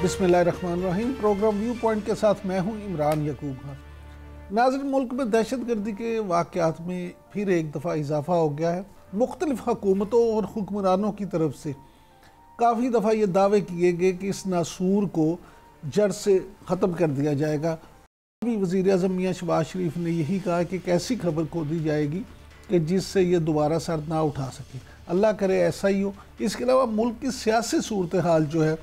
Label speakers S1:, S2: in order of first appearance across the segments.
S1: बिस्मिल्लाहिर्रहमानिर्रहीम। Programme view point के साथ मैं हूं इमरान यकूब खान। नाज़रीन, मुल्क में दहशतगर्दी के वाक़यात में फिर एक दफ़ा इजाफा हो गया है। मुख्तलिफ हुकूमतों और हुक्मरानों की तरफ से काफ़ी दफ़ा ये दावे किए गए कि इस नासूर को जड़ से ख़त्म कर दिया जाएगा। अभी वज़ीर आज़म मियां शहबाज शरीफ ने यही कहा कि एक ऐसी खबर को दी जाएगी कि जिससे ये दोबारा सर ना उठा सके। अल्लाह करे ऐसा ही हो। इसके अलावा मुल्क की सियासी सूरत हाल जो है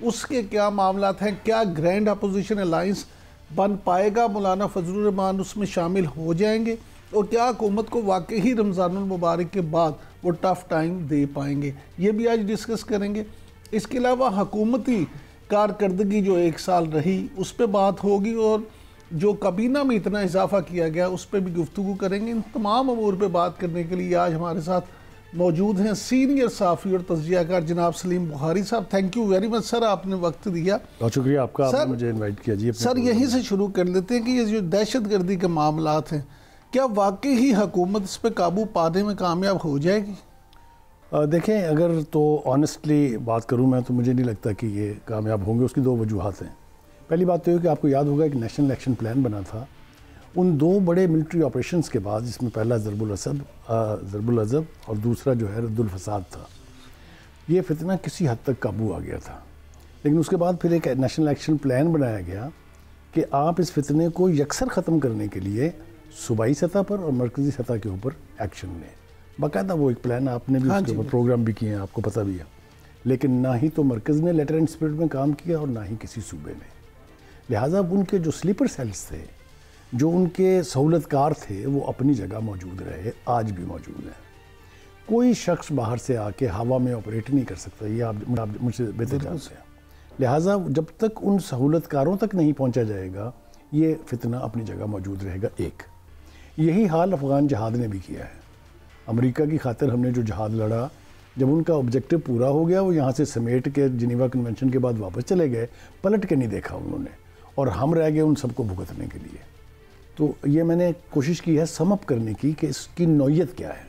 S1: उसके क्या मामलात हैं, क्या ग्रैंड अपोजिशन अलाइंस बन पाएगा, मौलाना फजलुर रहमान उसमें शामिल हो जाएंगे और क्या हुकूमत को वाकई ही रमज़ानुल मुबारक के बाद वो टफ़ टाइम दे पाएंगे, ये भी आज डिस्कस करेंगे। इसके अलावा हुकूमती कारकर्दगी जो एक साल रही उस पर बात होगी और जो काबीना में इतना इजाफा किया गया उस पर भी गुफ्तगू करेंगे। इन तमाम अमूर पर बात करने के लिए आज हमारे साथ मौजूद हैं सीनियर साफ़ी और तज्ज़ियाकार जनाब सलीम बुखारी साहब। Thank you very much sir, आपने वक्त दिया।
S2: बहुत शुक्रिया आपका, आपने मुझे इनवाइट किया जी।
S1: सर यहीं से शुरू कर लेते हैं कि ये जो दहशतगर्दी के मामलात हैं, क्या वाकई ही हुकूमत इस पर काबू पाने में कामयाब हो जाएगी?
S2: देखें, अगर तो ऑनेस्टली बात करूं मैं तो मुझे नहीं लगता कि ये कामयाब होंगे। उसकी दो वजूहत हैं। पहली बात तो ये कि आपको याद होगा एक नेशनल एक्शन प्लान बना था उन दो बड़े मिलिट्री ऑपरेशंस के बाद, जिसमें पहला ज़रबुल अज़ब और दूसरा जो है रद्दुल फसाद था। ये फितना किसी हद तक काबू आ गया था, लेकिन उसके बाद फिर एक नेशनल एक्शन प्लान बनाया गया कि आप इस फितने को यकसर ख़त्म करने के लिए सूबाई सतह पर और मरकज़ी सतह के ऊपर एक्शन लें। बाकायदा वो एक प्लान आपने भी उसके ऊपर प्रोग्राम भी किए हैं, आपको पता भी है। लेकिन ना ही तो मरकज़ ने लेटर एंड स्पिरिट में काम किया और ना ही किसी सूबे ने। लिहाजा उनके जो स्लीपर सेल्स थे, जो उनके सहूलतकार थे, वो अपनी जगह मौजूद रहे, आज भी मौजूद हैं। कोई शख्स बाहर से आके हवा में ऑपरेट नहीं कर सकता, ये आप मुझसे बेहतर जानते हैं। लिहाजा जब तक उन सहूलतकारों तक नहीं पहुंचा जाएगा ये फितना अपनी जगह मौजूद रहेगा। एक यही हाल अफ़गान जहाद ने भी किया है। अमेरिका की खातिर हमने जो जहाद लड़ा, जब उनका ऑब्जेक्टिव पूरा हो गया वो यहाँ से समेट के जिनेवा कन्वेंशन के बाद वापस चले गए, पलट के नहीं देखा उन्होंने, और हम रह गए उन सबको भुगतने के लिए। तो ये मैंने कोशिश की है समअप करने की कि इसकी नौयत क्या है।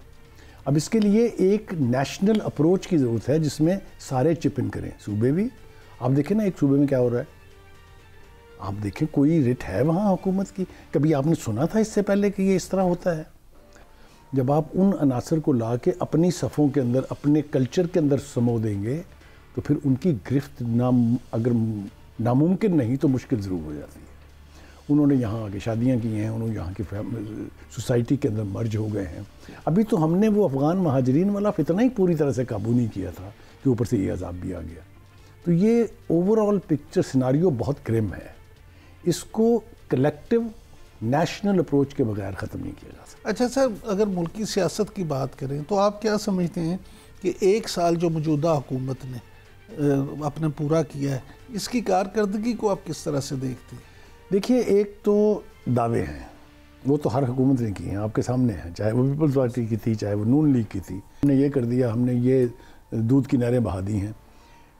S2: अब इसके लिए एक नेशनल अप्रोच की ज़रूरत है जिसमें सारे चिप इन करें, सूबे भी। आप देखें ना, एक सूबे में क्या हो रहा है, आप देखें कोई रिट है वहाँ हुकूमत की? कभी आपने सुना था इससे पहले कि ये इस तरह होता है? जब आप उन अनासर को ला के अपनी सफ़ों के अंदर, अपने कल्चर के अंदर समो देंगे तो फिर उनकी गिरफ्त अगर नामुमकिन नहीं तो मुश्किल ज़रूर हो जाती है। उन्होंने यहाँ आके शादियाँ की हैं, उन्होंने यहाँ की सोसाइटी के अंदर मर्ज हो गए हैं। अभी तो हमने वो अफ़गान महाजरीन वाला फितना ही पूरी तरह से काबू नहीं किया था कि ऊपर से ये अजाब भी आ गया। तो ये ओवरऑल पिक्चर सिनारियो बहुत ग्रिम है। इसको कलेक्टिव नेशनल अप्रोच के बगैर ख़त्म नहीं किया जा सकता।
S1: अच्छा सर, अगर मुल्की सियासत की बात करें तो आप क्या समझते हैं कि एक साल जो मौजूदा हुकूमत ने अपने पूरा किया है, इसकी कारकर्दगी को आप किस तरह से देखते हैं?
S2: देखिए, एक तो दावे हैं, वो तो हर हुकूमत ने किए हैं, आपके सामने हैं। चाहे वो पीपल्स पार्टी की थी, चाहे वो नून लीग की थी, हमने ये कर दिया, हमने ये दूध की नहरें बहा दी हैं।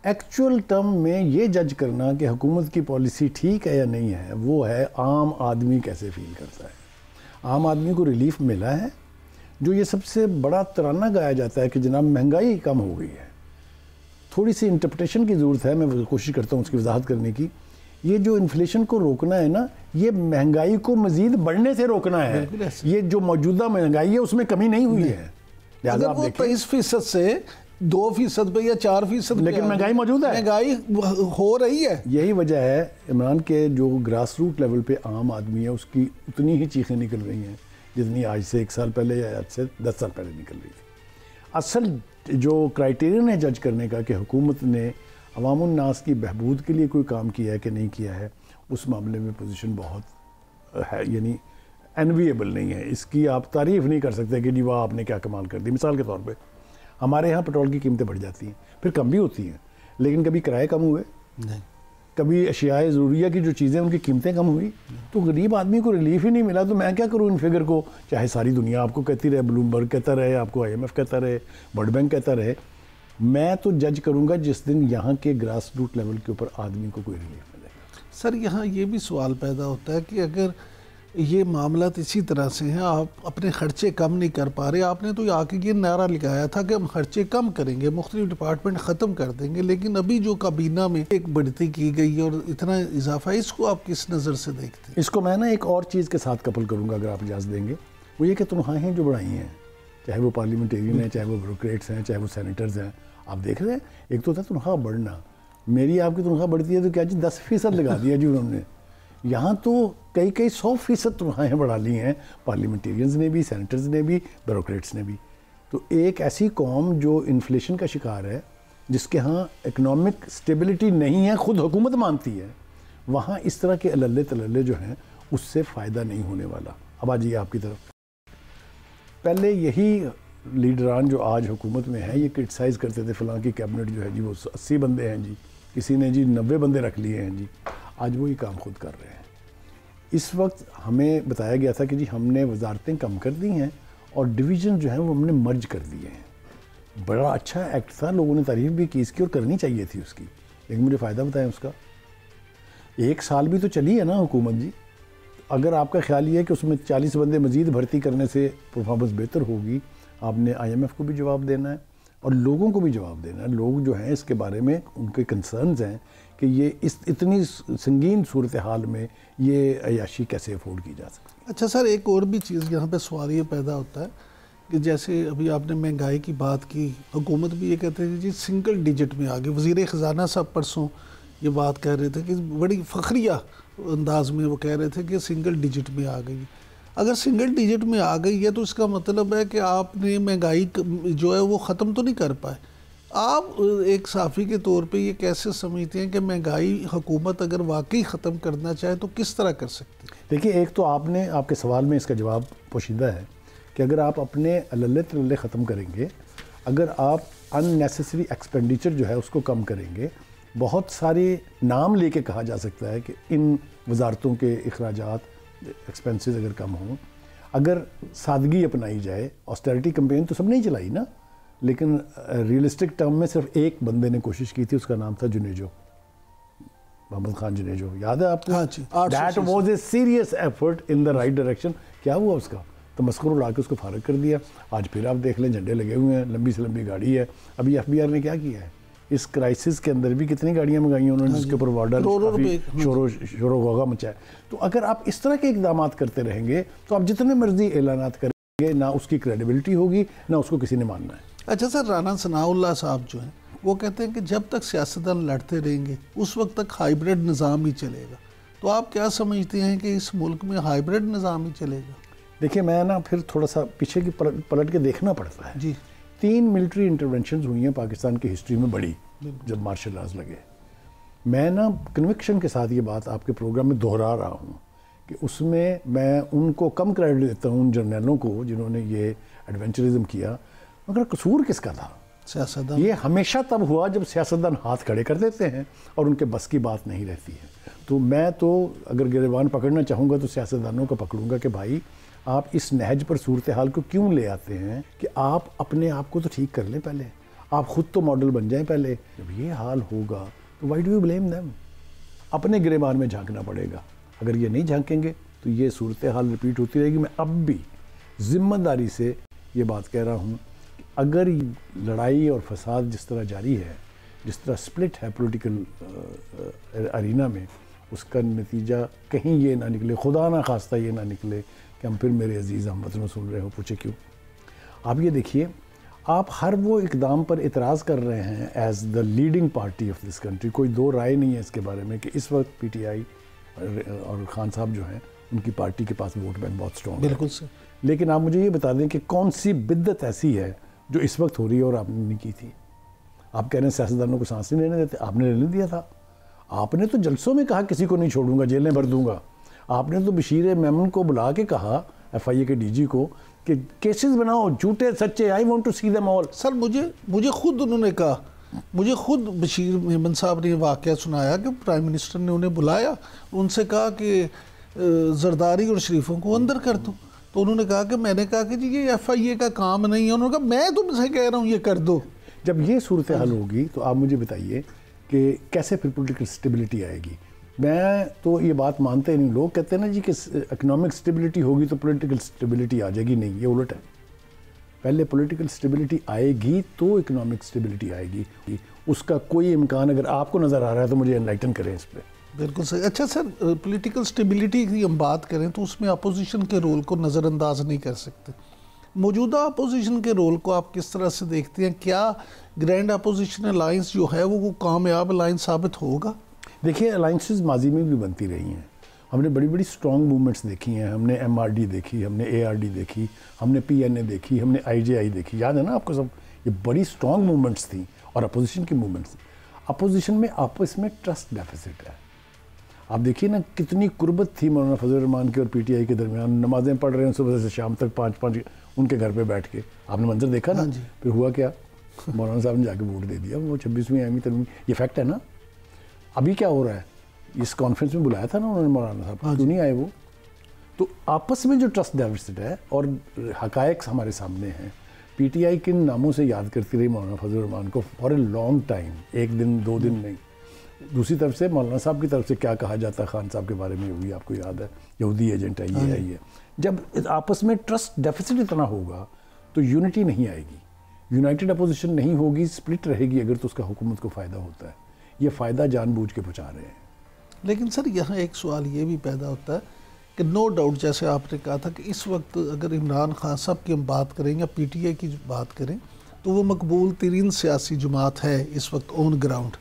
S2: एक्चुअल टर्म में ये जज करना कि हुकूमत की पॉलिसी ठीक है या नहीं है, वो है आम आदमी कैसे फील करता है। आम आदमी को रिलीफ मिला है। जो ये सबसे बड़ा तराना गाया जाता है कि जनाब महंगाई कम हो गई है, थोड़ी सी इंटरप्रिटेशन की ज़रूरत है। मैं कोशिश करता हूँ उसकी वजाहत करने की। ये जो इन्फ्लेशन को रोकना है ना, ये महंगाई को मजीद बढ़ने से रोकना है। ये जो मौजूदा महंगाई है उसमें कमी नहीं हुई है।
S1: अगर वो 23% से 2% पे या 4%,
S2: लेकिन महंगाई मौजूद है, महंगाई
S1: हो रही है।
S2: यही वजह है इमरान के जो ग्रास रूट लेवल पे आम आदमी है उसकी उतनी ही चीखें निकल रही हैं जितनी आज से 1 साल पहले या आज से 10 साल पहले निकल रही थी। असल जो क्राइटेरियन है जज करने का कि हुकूमत ने अवामुन नास की बहबूद के लिए कोई काम किया है कि नहीं किया है, उस मामले में पोजीशन बहुत है, यानी एनविएबल नहीं है। इसकी आप तारीफ़ नहीं कर सकते कि जी वाह आपने क्या कमाल कर दी। मिसाल के तौर पे हमारे यहाँ पेट्रोल की कीमतें बढ़ जाती हैं, फिर कम भी होती हैं, लेकिन कभी किराए कम हुए नहीं, कभी अशियाए ज़रूरिया की जो चीज़ें उनकी कीमतें कम हुई। तो गरीब आदमी को रिलीफ ही नहीं मिला। तो मैं क्या करूँ इन फिगर को, चाहे सारी दुनिया आपको कहती रहे, ब्लूमबर्ग कहता रहे, आपको IMF कहता रहे, वर्ल्ड बैंक कहता रहे, मैं तो जज करूंगा जिस दिन यहाँ के ग्रास रूट लेवल के ऊपर आदमी को कोई रिलीफ मिलेगा।
S1: सर यहाँ ये भी सवाल पैदा होता है कि अगर ये मामला इसी तरह से हैं, आप अपने खर्चे कम नहीं कर पा रहे। आपने तो आके ये नारा लगाया था कि हम खर्चे कम करेंगे, मुख्तलिफ डिपार्टमेंट ख़त्म कर देंगे, लेकिन अभी जो काबीना में एक बढ़ती की गई है और इतना इजाफा, इसको आप किस नज़र से देखते हैं?
S2: इसको मैं ना एक और चीज़ के साथ कपल करूँगा अगर आप इजाज़त देंगे। वो ये कि तनख्वाहें जो बढ़ाई हैं, चाहे वो पार्लियामेंटेरियन हैं, चाहे वो ब्यूरोक्रेट्स हैं, चाहे वो सेनेटर्स हैं, आप देख रहे हैं एक तो था तनख्वाह बढ़ना, मेरी आपकी तनख्वाह बढ़ती है तो क्या जी 10% लगा दिया जी उन्होंने। यहाँ तो कई 100% तनख्वाहें बढ़ा ली हैं पार्लियामेंटेरियंस ने भी, सेनेटर्स ने भी, ब्यूरोक्रेट्स ने भी। तो एक ऐसी कौम जो इन्फ्लेशन का शिकार है, जिसके यहाँ इकोनॉमिक स्टेबिलिटी नहीं है, ख़ुद हुकूमत मानती है, वहाँ इस तरह के अल्ले तल्ले जो हैं उससे फ़ायदा नहीं होने वाला। अब आ जाइए आपकी तरफ। पहले यही लीडरान जो आज हुकूमत में हैं ये क्रिटिसाइज़ करते थे फ़लाँ की कैबिनेट जो है जी वो 80 बंदे हैं जी, किसी ने जी 90 बंदे रख लिए हैं जी। आज वो ही काम खुद कर रहे हैं। इस वक्त हमें बताया गया था कि जी हमने वजारतें कम कर दी हैं और डिवीज़न जो है वो हमने मर्ज कर दिए हैं। बड़ा अच्छा एक्ट था, लोगों ने तारीफ़ भी की इसकी और करनी चाहिए थी उसकी, लेकिन मुझे फ़ायदा बताएं उसका। 1 साल भी तो चली है ना हुकूमत जी। अगर आपका ख्याल ये है कि उसमें 40 बंदे मज़ीद भर्ती करने से परफॉर्मेंस बेहतर होगी, आपने IMF को भी जवाब देना है और लोगों को भी जवाब देना है। लोग जो हैं इसके बारे में उनके कंसर्न्स हैं कि ये इस इतनी संगीन सूरत हाल में ये अयाशी कैसे अफोर्ड की जा सकती है।
S1: अच्छा सर, एक और भी चीज़ यहाँ पे सवाल ये पैदा होता है कि जैसे अभी आपने महंगाई की बात की, हुकूमत भी ये कहते हैं जी सिंगल डिजिट में आ गई। वज़ीर ख़जाना साहब परसों ये बात कह रहे थे कि बड़ी फ़ख्रिया अंदाज में वो कह रहे थे कि सिंगल डिजिट में आ गई। अगर सिंगल डिजिट में आ गई है तो इसका मतलब है कि आपने महंगाई जो है वो ख़त्म तो नहीं कर पाए। आप एक साफ़ी के तौर पे ये कैसे समझते हैं कि महंगाई हुकूमत अगर वाकई ख़त्म करना चाहे तो किस तरह कर सकती है?
S2: देखिए, एक तो आपने आपके सवाल में इसका जवाब पोशीदा है कि अगर आप अपने अल्ले तल्ले ख़त्म करेंगे, अगर आप अननेसेसरी एक्सपेंडिचर जो है उसको कम करेंगे, बहुत सारे नाम लेके कहा जा सकता है कि इन वजारतों के अखराजात एक्सपेंसेस अगर कम हों, अगर सादगी अपनाई जाए। ऑस्टेरिटी कैंपेन तो सब नहीं चलाई ना, लेकिन रियलिस्टिक टर्म में सिर्फ एक बंदे ने कोशिश की थी, उसका नाम था जुनेजो, मोहम्मद खान जुनेजो, याद है आपको?
S1: हाँ जी।
S2: That was a serious effort in the right direction. क्या हुआ उसका? तो मस्कर उड़ा के उसको फारग कर दिया। आज फिर आप देख लें झंडे लगे हुए हैं, लंबी से लंबी गाड़ी है। अभी FBR ने क्या किया है इस क्राइसिस के अंदर भी, कितनी गाड़ियाँ मंगाई उन्होंने, जिसके ऊपर वार्डर शोरो गौगा मचा है। तो अगर आप इस तरह के इकदाम करते रहेंगे तो आप जितने मर्जी ऐलानात करेंगे, ना उसकी क्रेडिबिलिटी होगी, ना उसको किसी ने मानना है।
S1: अच्छा सर, राना सनाउल्लाह साहब जो हैं वो कहते हैं कि जब तक सियासतदान लड़ते रहेंगे उस वक्त तक हाइब्रिड निज़ाम ही चलेगा। तो आप क्या समझते हैं कि इस मुल्क में हाइब्रिड निज़ाम ही चलेगा?
S2: देखिए, मैं ना फिर थोड़ा सा पीछे की पलट के देखना पड़ता है
S1: जी।
S2: 3 मिलिट्री इंटरवेंशन हुई हैं पाकिस्तान की हिस्ट्री में बड़ी, जब मार्शल लॉज लगे। मैं ना कन्विक्शन के साथ ये बात आपके प्रोग्राम में दोहरा रहा हूँ कि उसमें मैं उनको कम क्रेडिट देता हूँ, उन जर्नलों को जिन्होंने ये एडवेंचरिज्म किया, मगर कसूर किसका था?
S1: सियासतदान।
S2: ये हमेशा तब हुआ जब सियासतदान हाथ खड़े कर देते हैं और उनके बस की बात नहीं रहती है। तो मैं तो अगर गिरबान पकड़ना चाहूँगा तो सियासतदानों को पकड़ूंगा कि भाई आप इस नहज पर सूरत हाल को क्यों ले आते हैं कि आप अपने आप को तो ठीक कर लें पहले, आप ख़ुद तो मॉडल बन जाएं पहले। जब ये हाल होगा तो why do you blame them? अपने गिरबान में झांकना पड़ेगा। अगर ये नहीं झांकेंगे तो ये सूरत हाल रिपीट होती रहेगी। मैं अब भी ज़िम्मेदारी से ये बात कह रहा हूँ कि अगर लड़ाई और फसाद जिस तरह जारी है, जिस तरह स्प्लिट है पॉलिटिकल अरीना में, उसका नतीजा कहीं ये ना निकले, खुदा ना खास्ता ये ना निकले कि हम फिर मेरे अजीज़ हमवतनों सुन रहे हो, पूछे क्यों। आप ये देखिए, आप हर वो इकदाम पर इतराज़ कर रहे हैं as the leading party of this country. कोई दो राय नहीं है इसके बारे में कि इस वक्त PTI और खान साहब जो हैं उनकी पार्टी के पास वोट बैंक बहुत स्ट्रॉन्ग है।
S1: बिल्कुल सर।
S2: लेकिन आप मुझे ये बता दें कि कौन सी बिद्दत ऐसी है जो इस वक्त हो रही है और आपने नहीं की थी? आप कह रहे हैं सियासतदानों को सांस नहीं लेने देते, आपने लेने दिया था। आपने तो जलसों में कहा किसी को नहीं छोड़ूंगा, जेलें भर दूंगा। आपने तो बशीर मेमन को बुला के कहा, FIA के DG को, कि केसेस बनाओ झूठे सच्चे, I want to see them all.
S1: Sir मुझे खुद उन्होंने कहा, मुझे खुद बशीर मेमन साहब ने वाक़या सुनाया कि प्राइम मिनिस्टर ने उन्हें बुलाया, उनसे कहा कि जरदारी और शरीफों को अंदर कर दो। तो उन्होंने कहा कि मैंने कहा कि जी ये FIA का काम नहीं है। उन्होंने कहा मैं तुमसे कह रहा हूँ ये कर दो।
S2: जब ये सूरत हाल होगी तो आप मुझे बताइए कि कैसे फिर पॉलिटिकल स्टेबिलिटी आएगी। मैं तो ये बात मानते ही नहीं। लोग कहते हैं ना जी कि इकोनॉमिक स्टेबिलिटी होगी तो पॉलिटिकल स्टेबिलिटी आ जाएगी, नहीं, ये उलट है। पहले पॉलिटिकल स्टेबिलिटी आएगी तो इकोनॉमिक स्टेबिलिटी आएगी। उसका कोई इम्कान अगर आपको नज़र आ रहा है तो मुझे एनलाइटन करें इस पर।
S1: बिल्कुल सही। अच्छा सर, पॉलिटिकल स्टेबिलिटी की हम बात करें तो उसमें अपोजिशन के रोल को नज़रअंदाज नहीं कर सकते। मौजूदा अपोजिशन के रोल को आप किस तरह से देखते हैं? क्या ग्रैंड अपोजिशन अलायंस जो है वो कामयाब अलायंस साबित होगा?
S2: देखिए, अलायंसेस माजी में भी बनती रही हैं। हमने बड़ी बड़ी स्ट्रॉन्ग मूवमेंट्स देखी हैं। हमने MRD देखी, हमने ARD देखी, हमने PNA देखी, हमने IJI देखी, याद है ना आपको सब? ये बड़ी स्ट्रॉन्ग मूवमेंट्स थी और अपोजिशन की मूवमेंट्स थी। अपोजिशन में आपस में ट्रस्ट डेफिसिट है। आप देखिए ना कितनी कुर्बत थी मौलाना फजल रहमान की और PTI के दरमियान। नमाजें पढ़ रहे हैं सुबह से शाम तक, 5-5 उनके घर पे बैठ के। आपने मंजर देखा ना? फिर हुआ क्या? मौलाना साहब ने जाके वोट दे दिया। वो 26वीं आईवी तरमीम, ये फैक्ट है ना। अभी क्या हो रहा है? इस कॉन्फ्रेंस में बुलाया था ना उन्होंने मौलाना साहब, क्यों नहीं आए वो? तो आपस में जो ट्रस्ट डेफिसिट है और हकायक हमारे सामने हैं। PTI किन नामों से याद करती रही मौलाना फजल रहमान को फॉर ए लॉन्ग टाइम, 1 दिन 2 दिन नहीं। दूसरी तरफ से मौलाना साहब की तरफ से क्या कहा जाता है खान साहब के बारे में, भी आपको याद है, यहूदी एजेंट है, ये है ये। जब आपस में ट्रस्ट डेफिसिट इतना होगा तो यूनिटी नहीं आएगी, यूनाइटेड अपोजिशन नहीं होगी, स्प्लिट रहेगी अगर, तो उसका हुकूमत को फ़ायदा होता है। ये फ़ायदा जानबूझ के पहुँचा रहे हैं।
S1: लेकिन सर यहाँ एक सवाल ये भी पैदा होता है कि नो डाउट, जैसे आपने कहा था कि इस वक्त अगर इमरान खान साहब की हम बात करें या PTI की बात करें तो वो मकबूल तरीन सियासी जमात है इस वक्त ऑन ग्राउंड।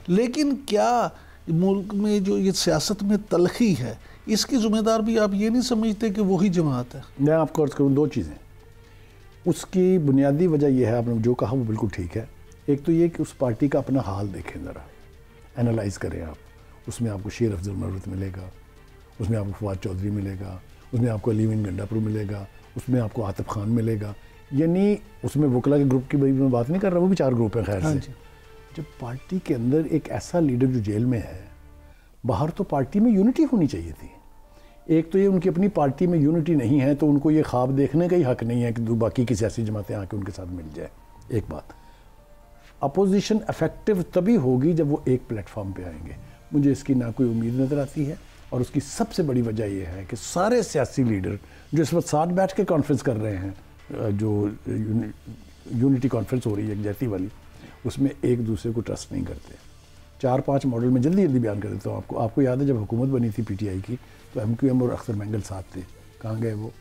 S1: लेकिन क्या मुल्क में जो ये सियासत में तलखी है, इसकी ज़िम्मेदार भी आप ये नहीं समझते कि वही जमात है?
S2: मैं आपको अर्ज़ करूँ 2 चीज़ें। उसकी बुनियादी वजह यह है, आपने जो कहा वो बिल्कुल ठीक है। एक तो ये कि उस पार्टी का अपना हाल देखें, ज़रा एनालाइज़ करें आप। उसमें आपको शेर अफजल मरवत मिलेगा, उसमें आपको फवाद चौधरी मिलेगा, उसमें आपको अलीमीन गंडापुर मिलेगा, उसमें आपको आतिफ खान मिलेगा। यानी उसमें वकला के ग्रुप की भाई मैं बात नहीं कर रहा, वो भी 4 ग्रुप हैं खैर से। जब पार्टी के अंदर एक ऐसा लीडर जो जेल में है, बाहर तो पार्टी में यूनिटी होनी चाहिए थी। एक तो ये उनकी अपनी पार्टी में यूनिटी नहीं है तो उनको ये ख्वाब देखने का ही हक नहीं है कि बाकी की सियासी जमातें आके उनके साथ मिल जाए। एक बात, अपोजिशन इफेक्टिव तभी होगी जब वो एक प्लेटफॉर्म पे आएंगे। मुझे इसकी ना कोई उम्मीद नज़र आती है और उसकी सबसे बड़ी वजह यह है कि सारे सियासी लीडर जो इस वक्त साथ बैठ के कॉन्फ्रेंस कर रहे हैं, जो यूनिटी कॉन्फ्रेंस हो रही है एकजहती वाली, उसमें एक दूसरे को ट्रस्ट नहीं करते। 4-5 मॉडल में जल्दी बयान कर देता हूँ आपको। आपको याद है जब हुकूमत बनी थी PTI की तो MQM और अख्तर मेंगल साथ थे, कहाँ गए वो?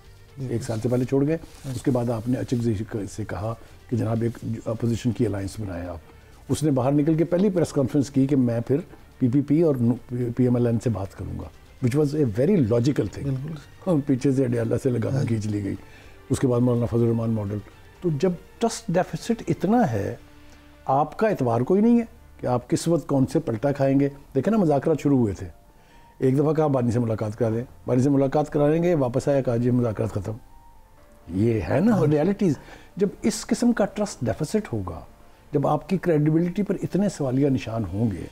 S2: 1 साल से पहले छोड़ गए। उसके बाद आपने अचक से कहा कि जनाब एक अपोजिशन की अलायंस बनाए आप। उसने बाहर निकल के पहली प्रेस कॉन्फ्रेंस की कि मैं फिर PPP और PMLN से बात करूँगा, which was a very logical thing. पीछे से अड्याला से लगाना खींच ली गई। उसके बाद मौलाना फजल रहमान मॉडल। तो जब ट्रस्ट डेफिसिट इतना है, आपका एतबार कोई नहीं है कि आप किस वक्त कौन से पलटा खाएंगे। देखें ना, मुज़ाकरात शुरू हुए थे, एक दफ़ा कहा बानी से मुलाकात करा दें, बानी से मुलाकात कराएंगे, वापस आया कहा जी मुज़ाकरात ख़त्म। ये है ना रियलिटीज़। जब इस किस्म का ट्रस्ट डेफिसिट होगा, जब आपकी क्रेडिबिलिटी पर इतने सवालिया निशान होंगे,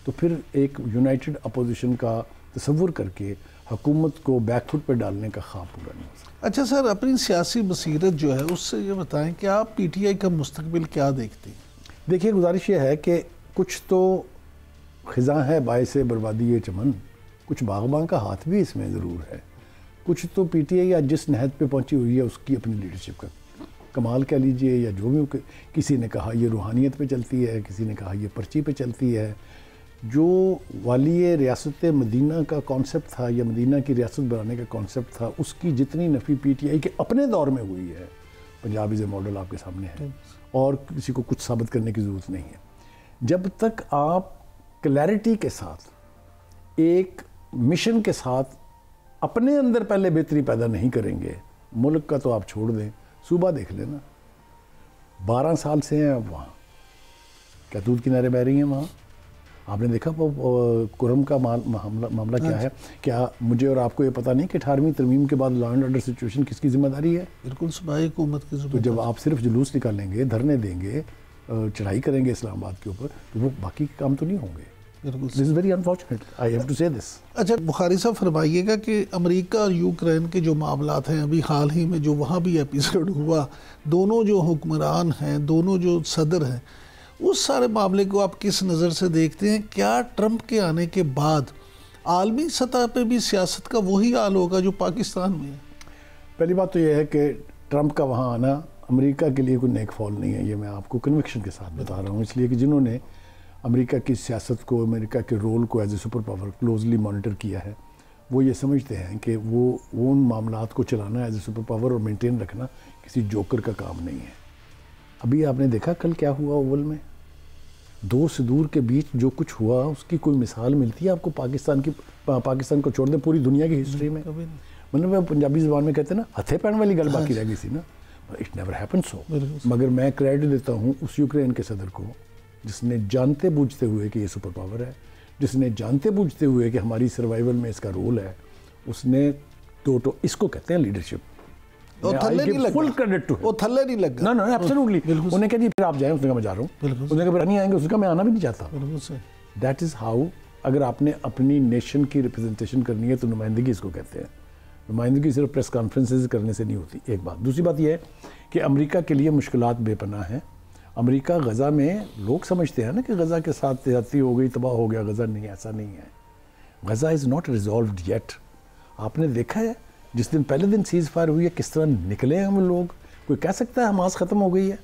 S2: तो फिर एक यूनाइटेड अपोजिशन का तसव्वुर करके हुकूमत को बैकफुट पर डालने का ख्वाब पूरा नहीं हो सकता।
S1: अच्छा सर, अपनी सियासी बसीरत जो है उससे ये बताएं कि आप PTI का मुस्तकबिल क्या देखते हैं?
S2: देखिए, गुजारिश ये है कि कुछ तो ख़िज़ा है बायसे बर्बादी ये चमन, कुछ बागबान का हाथ भी इसमें ज़रूर है। कुछ तो PTI या जिस नहज पे पहुंची हुई है उसकी अपनी लीडरशिप का कमाल कह लीजिए, या जो भी। किसी ने कहा ये रूहानियत पे चलती है, किसी ने कहा ये पर्ची पे चलती है। जो वाली रियासत मदीना का कॉन्सेप्ट था या मदीना की रियासत बनाने का कॉन्सेप्ट था, उसकी जितनी नफ़ी PTI के अपने दौर में हुई है, पंजाब इज़ ए मॉडल आपके सामने है और किसी को कुछ साबित करने की ज़रूरत नहीं है। जब तक आप क्लैरिटी के साथ, एक मिशन के साथ अपने अंदर पहले बेहतरी पैदा नहीं करेंगे, मुल्क का तो आप छोड़ दें, सूबा देख लेना, 12 साल से हैं अब वहाँ, क्या दूध किनारे बह रही हैं वहाँ। आपने देखा वो कुरम का मामला क्या है? क्या मुझे और आपको ये पता नहीं कि 18वीं तरमीम के बाद लॉ एंड ऑर्डर सिचुएशन किसकी जिम्मेदारी है?
S1: बिल्कुल सूबाई हुकूमत की जिम्मेदारी।
S2: तो जब आप सिर्फ जुलूस निकालेंगे, धरने देंगे, चढ़ाई करेंगे इस्लामाबाद के ऊपर, तो वो बाकी के काम तो नहीं होंगे। This is very unfortunate, I have to say this.
S1: अच्छा बुखारी साहब, फरमाइएगा कि अमेरिका और यूक्रेन के जो मामलात हैं, अभी हाल ही में जो वहाँ भी एपिसोड हुआ, दोनों जो हुक्मरान हैं, दोनों जो सदर हैं, उस सारे मामले को आप किस नज़र से देखते हैं? क्या ट्रंप के आने के बाद आलमी सतह पे भी सियासत का वही हाल होगा जो पाकिस्तान में है?
S2: पहली बात तो यह है कि ट्रंप का वहाँ आना अमेरिका के लिए कोई नेक फॉल नहीं है, ये मैं आपको कन्विक्शन के साथ बता रहा हूँ। इसलिए कि जिन्होंने अमेरिका की सियासत को, अमेरिका के रोल को as a super power closely monitor किया है, वो ये समझते हैं कि वो उन मामलात को चलाना एज ए सुपर पावर और मेंटेन रखना किसी जोकर का काम नहीं है। अभी आपने देखा कल क्या हुआ ओवल में, दो से दूर के बीच जो कुछ हुआ उसकी कोई मिसाल मिलती है आपको? पाकिस्तान को छोड़ दें, पूरी दुनिया की हिस्ट्री में, मतलब पंजाबी ज़बान में कहते हैं ना, हथे पैन वाली गल बाकी रह गई थी ना। It never happen so. मगर मैं क्रेडिट देता हूँ उस यूक्रेन के सदर को जिसने जानते बूझते हुए कि ये सुपर पावर है, जिसने जानते बूझते हुए कि हमारी सर्वाइवल में इसका रोल है, उसने तो इसको कहते हैं लीडरशिप। फुल क्रेडिट टू,
S1: वो थल्ले नहीं लगा।
S2: ना एब्सोल्युटली। उन्हें कहा जी फिर आप जाएं, उसने कहा मैं जा रहा हूँ, उसने कहा फिर नहीं आएंगे, उसने कहा मैं आना भी नहीं चाहता। दैट इज़ हाउ, अगर आपने अपनी नेशन की रिप्रेजेंटेशन करनी है तो नुमाइंदगी इसको कहते हैं। नुमाइंदगी सिर्फ प्रेस कॉन्फ्रेंसेज करने से नहीं होती, एक बात। दूसरी बात यह है कि अमेरिका के लिए मुश्किलात बेपनाह हैं। अमेरिका गज़ा में, लोग समझते हैं ना कि गज़ा के साथ ज्यादती हो गई, तबाह हो गया गज़ा, नहीं, ऐसा नहीं है। गज़ा इज़ नॉट रिजॉल्व्ड येट। आपने देखा है जिस दिन पहले दिन सीज़ फायर हुई है किस तरह निकले हैं हम लोग। कोई कह सकता है हमास ख़त्म हो गई है?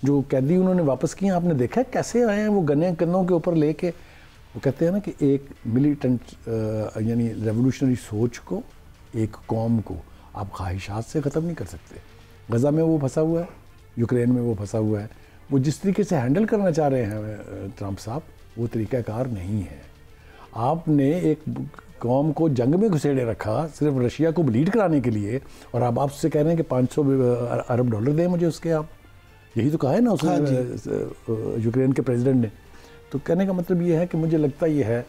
S2: जो कैदी उन्होंने वापस किए, आपने देखा है कैसे आए हैं वो गने कंधों के ऊपर लेके। वो कहते हैं ना कि एक मिलिटेंट यानी रेवोल्यूशनरी सोच को, एक कौम को आप ख्वाहिशात से ख़त्म नहीं कर सकते। गज़ा में वो फंसा हुआ है, यूक्रेन में वो फंसा हुआ है। वो जिस तरीके से हैंडल करना चाह रहे हैं ट्रंप साहब, वो तरीक़ाकार नहीं है। आपने एक कौम को जंग में घुसेड़े रखा सिर्फ रशिया को ब्लीड कराने के लिए, और अब आप उससे कह रहे हैं कि 500 अरब डॉलर दें मुझे उसके। आप यही तो कहा है ना उसने, यूक्रेन के प्रेसिडेंट ने। तो कहने का मतलब ये है कि मुझे लगता ये है,